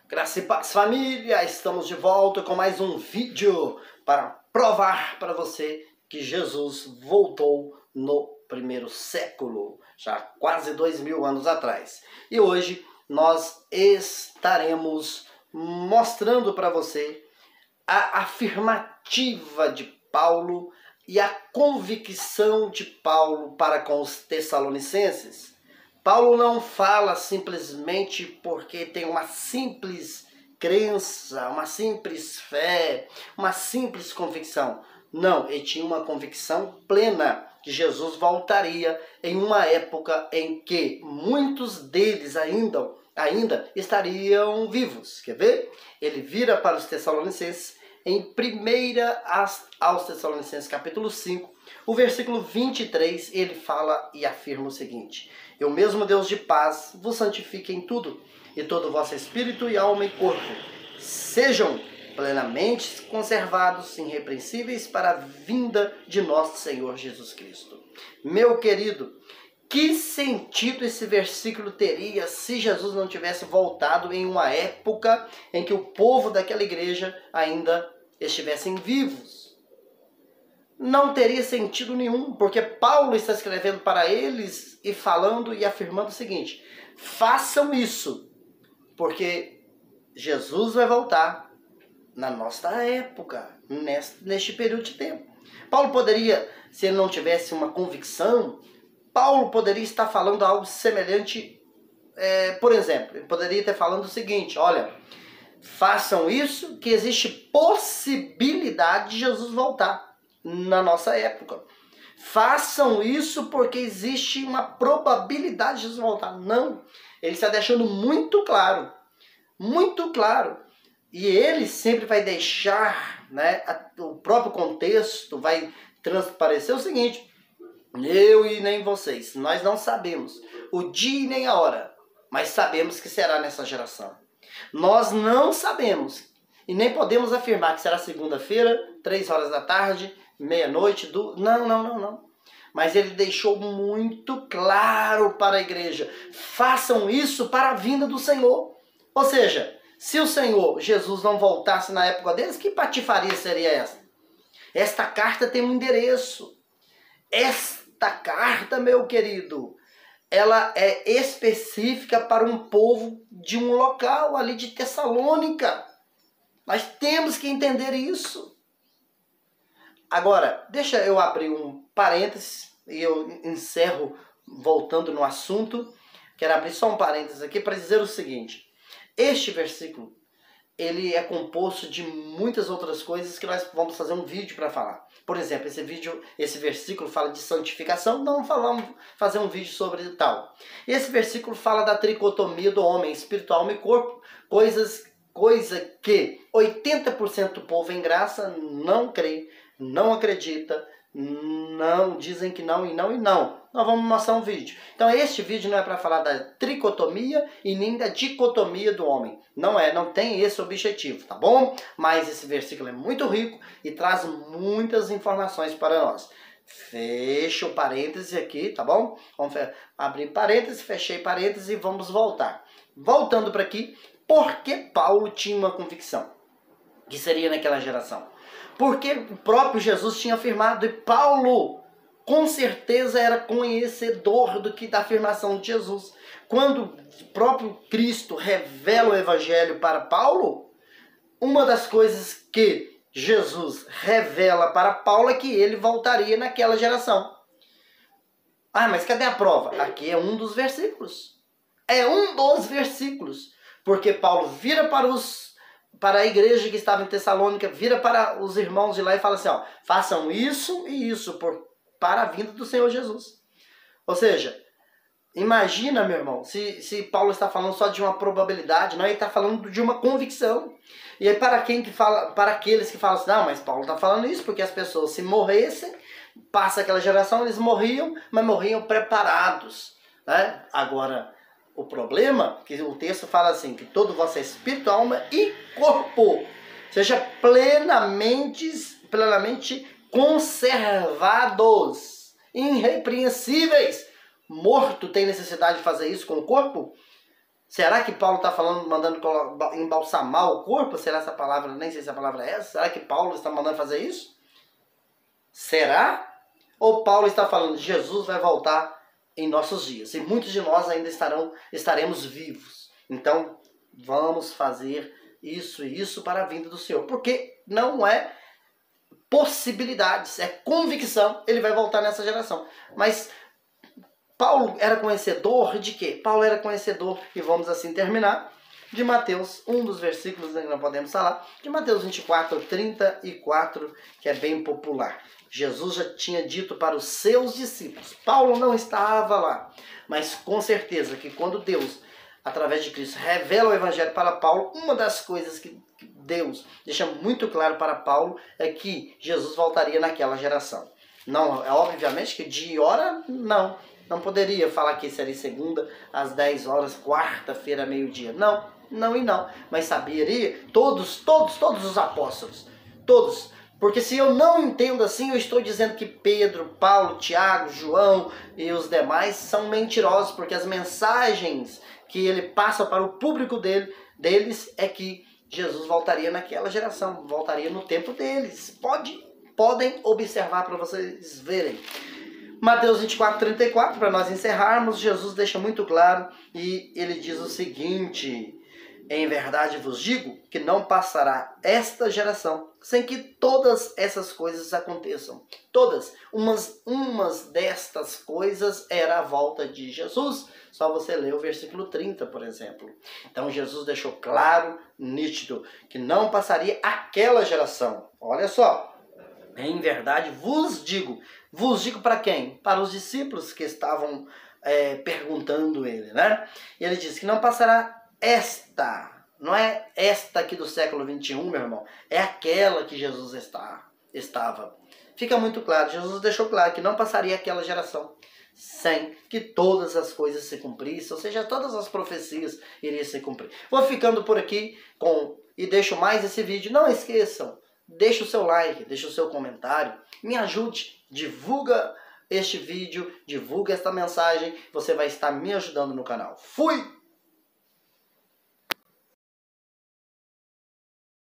Graça e paz, família! Estamos de volta com mais um vídeo para provar para você que Jesus voltou no primeiro século, já quase 2000 anos atrás. E hoje nós estaremos mostrando para você a afirmativa de Paulo e a convicção de Paulo para com os Tessalonicenses. Paulo não fala simplesmente porque tem uma simples crença, uma simples fé, uma simples convicção. Não, ele tinha uma convicção plena que Jesus voltaria em uma época em que muitos deles ainda estariam vivos. Quer ver? Ele vira para os Tessalonicenses em 1 aos Tessalonicenses capítulo 5, o versículo 23, ele fala e afirma o seguinte: "E o mesmo Deus de paz vos santifique em tudo, e todo o vosso espírito e alma e corpo sejam plenamente conservados, irrepreensíveis para a vinda de nosso Senhor Jesus Cristo." Meu querido, que sentido esse versículo teria se Jesus não tivesse voltado em uma época em que o povo daquela igreja ainda estivessem vivos? Não teria sentido nenhum, porque Paulo está escrevendo para eles e falando e afirmando o seguinte: façam isso, porque Jesus vai voltar na nossa época, neste período de tempo. Paulo poderia, se ele não tivesse uma convicção, Paulo poderia estar falando algo semelhante, por exemplo, ele poderia estar falando o seguinte: olha, façam isso, que existe possibilidade de Jesus voltar na nossa época. Façam isso porque existe uma probabilidade de Jesus voltar. Não, ele está deixando muito claro, muito claro. E ele sempre vai deixar, né, o próprio contexto vai transparecer o seguinte: eu e nem vocês, nós não sabemos o dia e nem a hora, mas sabemos que será nessa geração. Nós não sabemos e nem podemos afirmar que será segunda-feira, 3 horas da tarde, meia-noite, não. Mas ele deixou muito claro para a igreja: façam isso para a vinda do Senhor. Ou seja, se o Senhor Jesus não voltasse na época deles, que patifaria seria essa? Esta carta tem um endereço. Esta carta, meu querido, ela é específica para um povo de um local ali de Tessalônica. Nós temos que entender isso. Agora, deixa eu abrir um parênteses e eu encerro voltando no assunto. Quero abrir só um parênteses aqui para dizer o seguinte: este versículo, ele é composto de muitas outras coisas que nós vamos fazer um vídeo para falar. Por exemplo, esse versículo fala de santificação, não vamos fazer um vídeo sobre tal. Esse versículo fala da tricotomia do homem, espírito, alma e corpo, coisa que 80% do povo em graça não crê, não acredita, não dizem que não e não e não. Nós vamos mostrar um vídeo. Então este vídeo não é para falar da tricotomia e nem da dicotomia do homem. Não tem esse objetivo, tá bom? Mas esse versículo é muito rico e traz muitas informações para nós. Fecha o parêntese aqui, tá bom? Vamos abrir parêntese, fechei parêntese e vamos voltar. Voltando para aqui, por que Paulo tinha uma convicção que seria naquela geração? Porque o próprio Jesus tinha afirmado, e Paulo com certeza era conhecedor da afirmação de Jesus. Quando o próprio Cristo revela o Evangelho para Paulo, uma das coisas que Jesus revela para Paulo é que ele voltaria naquela geração. Ah, mas cadê a prova? Aqui é um dos versículos. É um dos versículos. Porque Paulo vira para a igreja que estava em Tessalônica, vira para os irmãos de lá e fala assim: ó, façam isso e isso para a vinda do Senhor Jesus. Ou seja, imagina, meu irmão, se Paulo está falando só de uma probabilidade, não, ele está falando de uma convicção. E aí para aqueles que falam assim: não, mas Paulo está falando isso porque as pessoas, se morressem, passa aquela geração, eles morriam, mas morriam preparados, né? Agora, o problema, que o texto fala assim, que todo o vosso espírito, alma e corpo seja plenamente conservados, irrepreensíveis. Morto tem necessidade de fazer isso com o corpo? Será que Paulo está falando, mandando embalsamar o corpo? Será essa palavra? Nem sei se a palavra é essa. Será que Paulo está mandando fazer isso? Será? Ou Paulo está falando, Jesus vai voltar em nossos dias e muitos de nós ainda estaremos vivos. Então, vamos fazer isso e isso para a vinda do Senhor. Porque não é possibilidades, é convicção, ele vai voltar nessa geração. Mas Paulo era conhecedor de quê? Paulo era conhecedor, e vamos assim terminar, de Mateus, um dos versículos que não podemos falar, de Mateus 24, 34, que é bem popular. Jesus já tinha dito para os seus discípulos, Paulo não estava lá, mas com certeza que quando Deus, através de Cristo, revela o Evangelho para Paulo, uma das coisas que Deus deixa muito claro para Paulo é que Jesus voltaria naquela geração. Não, é obviamente que dia e hora, não poderia falar que seria segunda às 10 horas, quarta-feira, meio-dia. Não e não. Mas saberia todos os apóstolos. Todos. Porque se eu não entendo assim, eu estou dizendo que Pedro, Paulo, Tiago, João e os demais são mentirosos. Porque as mensagens que ele passa para o público deles é que Jesus voltaria naquela geração. Voltaria no tempo deles. Podem observar para vocês verem. Mateus 24, 34, para nós encerrarmos, Jesus deixa muito claro e ele diz o seguinte: em verdade vos digo que não passará esta geração sem que todas essas coisas aconteçam. Todas. Umas destas coisas era a volta de Jesus. Só você ler o versículo 30, por exemplo. Então Jesus deixou claro, nítido, que não passaria aquela geração. Olha só. Em verdade vos digo para quem? Para os discípulos que estavam perguntando ele, né? E ele disse que não passará esta, não é esta aqui do século 21, meu irmão, é aquela que Jesus estava. Fica muito claro, Jesus deixou claro que não passaria aquela geração sem que todas as coisas se cumprissem, ou seja, todas as profecias iriam se cumprir. Vou ficando por aqui e deixo mais esse vídeo. Não esqueçam, deixa o seu like, deixa o seu comentário, me ajude, divulga este vídeo, divulga esta mensagem, você vai estar me ajudando no canal. Fui!